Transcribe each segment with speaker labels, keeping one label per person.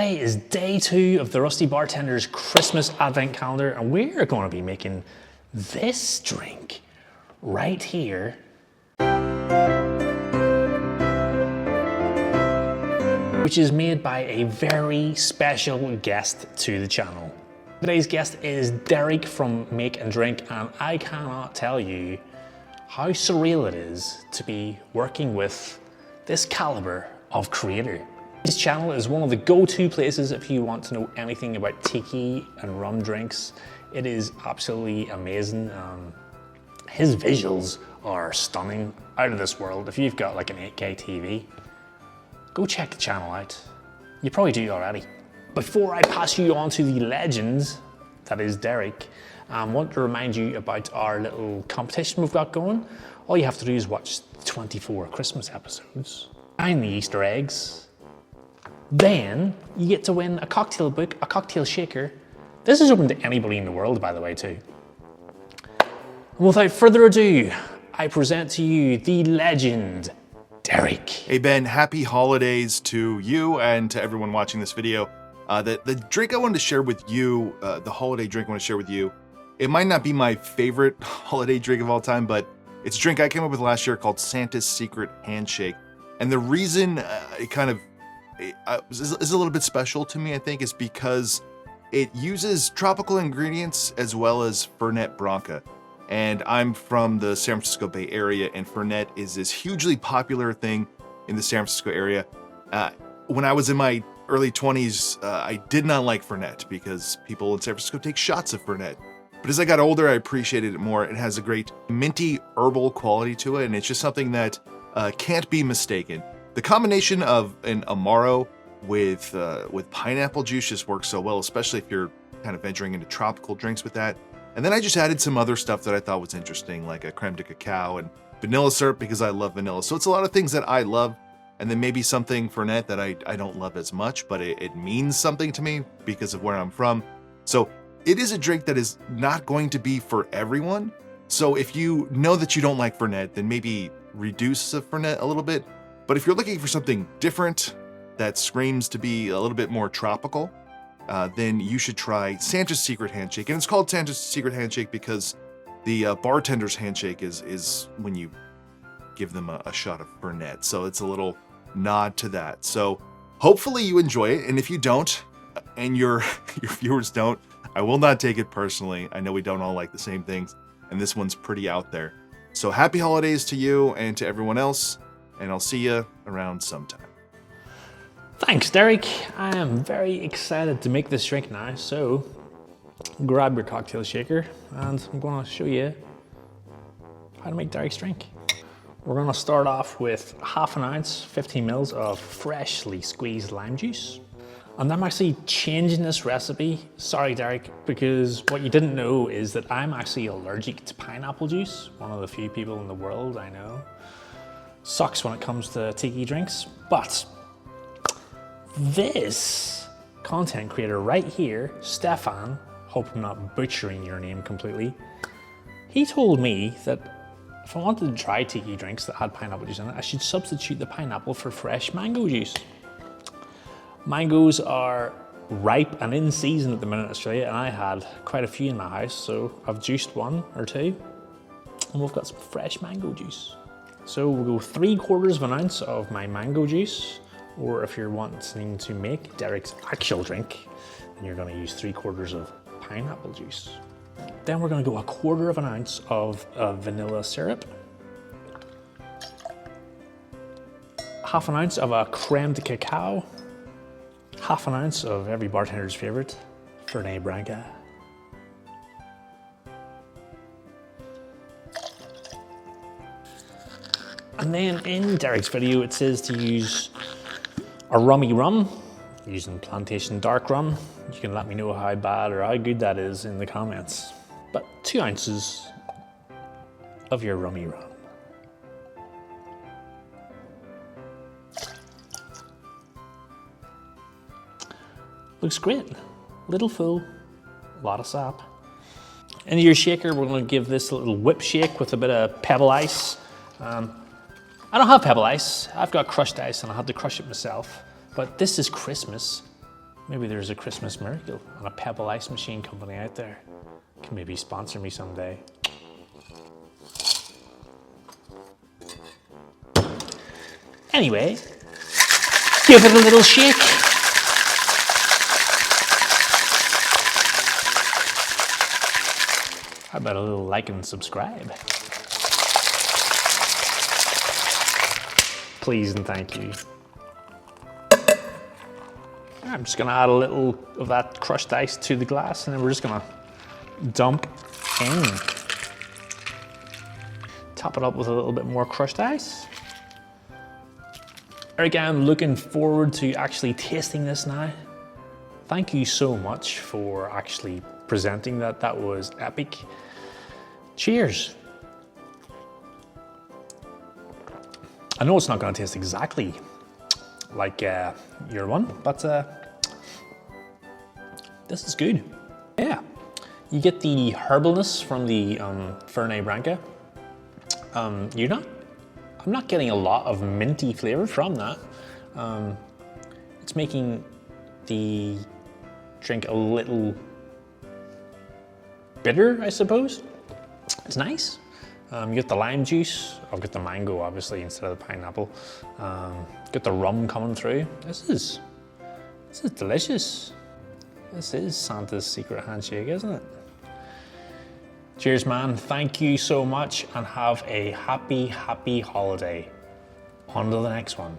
Speaker 1: Today is day 2 of the Rusty Bartender's Christmas Advent Calendar, and we're going to be making this drink right here. Which is made by a very special guest to the channel. Today's guest is Derek from Make and Drink, and I cannot tell you how surreal it is to be working with this caliber of creator. His channel is one of the go-to places if you want to know anything about tiki and rum drinks. It is absolutely amazing. His visuals are stunning, out of this world. If you've got like an 8K TV, go check the channel out. You probably do already. Before I pass you on to the legend that is Derek, I want to remind you about our little competition we've got going. All you have to do is watch 24 Christmas episodes, find the Easter eggs, then you get to win a cocktail book, a cocktail shaker. This is open to anybody in the world, by the way, too. And without further ado, I present to you the legend, Derek.
Speaker 2: Hey Ben, happy holidays to you and to everyone watching this video. The drink I wanted to share with you, the holiday drink I want to share with you, it might not be my favorite holiday drink of all time, but it's a drink I came up with last year called Santas Secret Handshake. And the reason is a little bit special to me, I think, is because it uses tropical ingredients as well as Fernet Branca. And I'm from the San Francisco Bay Area, and Fernet is this hugely popular thing in the San Francisco area. When I was in my early 20s, I did not like Fernet because people in San Francisco take shots of Fernet. But as I got older, I appreciated it more. It has a great minty herbal quality to it, and it's just something that can't be mistaken. The combination of an Amaro with pineapple juice just works so well, especially if you're kind of venturing into tropical drinks with that. And then I just added some other stuff that I thought was interesting, like a Creme de Cacao and vanilla syrup because I love vanilla. So it's a lot of things that I love, and then maybe something Fernet that I don't love as much, but it means something to me because of where I'm from. So it is a drink that is not going to be for everyone. So if you know that you don't like Fernet, then maybe reduce the Fernet a little bit. But if you're looking for something different that screams to be a little bit more tropical, then you should try Santa's Secret Handshake. And it's called Santa's Secret Handshake because the bartender's handshake is when you give them a shot of Fernet. So it's a little nod to that. So hopefully you enjoy it. And if you don't, and your viewers don't, I will not take it personally. I know we don't all like the same things, and this one's pretty out there. So happy holidays to you and to everyone else, and I'll see you around sometime.
Speaker 1: Thanks, Derek. I am very excited to make this drink now, so grab your cocktail shaker and I'm going to show you how to make Derek's drink. We're going to start off with half an ounce, 15 mils of freshly squeezed lime juice. And I'm actually changing this recipe, sorry Derek, because what you didn't know is that I'm actually allergic to pineapple juice, one of the few people in the world I know. Sucks when it comes to tiki drinks, but this content creator right here, Stefan, hope I'm not butchering your name completely, he told me that if I wanted to try tiki drinks that had pineapple juice in it, I should substitute the pineapple for fresh mango juice. Mangoes are ripe and in season at the minute in Australia, and I had quite a few in my house, so I've juiced 1 or 2, and we've got some fresh mango juice. So we'll go 3/4 of an ounce of my mango juice, or if you're wanting to make Derek's actual drink, then you're going to use 3/4 of pineapple juice. Then we're going to go 1/4 of an ounce of vanilla syrup, half an ounce of a Creme de Cacao, half an ounce of every bartender's favorite, Fernet Branca. And then in Derek's video, it says to use a rummy rum, using plantation dark rum. You can let me know how bad or how good that is in the comments. But 2 ounces of your rummy rum. Looks great. Little full, a lot of sap. Into your shaker, we're going to give this a little whip shake with a bit of pebble ice. I don't have pebble ice. I've got crushed ice and I had to crush it myself. But this is Christmas. Maybe there's a Christmas Miracle and a Pebble Ice Machine company out there. Can maybe sponsor me someday. Anyway, give it a little shake. How about a little like and subscribe? Please and thank you. I'm just gonna add a little of that crushed ice to the glass, and then we're just gonna dump in. Top it up with a little bit more crushed ice. Again, looking forward to actually tasting this now. Thank you so much for actually presenting that. That was epic. Cheers. I know it's not going to taste exactly like your one, but this is good. Yeah, you get the herbalness from the Fernet Branca. I'm not getting a lot of minty flavor from that. It's making the drink a little bitter, I suppose. It's nice. You get the lime juice. I've got the mango, obviously, instead of the pineapple. Got the rum coming through. This is delicious. This is Santa's Secret Handshake, isn't it? Cheers, man. Thank you so much, and have a happy, happy holiday. On to the next one.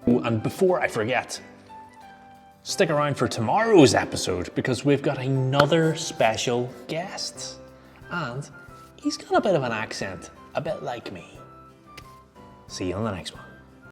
Speaker 1: Oh, and before I forget, stick around for tomorrow's episode, because we've got another special guest. And he's got a bit of an accent, a bit like me. See you on the next one.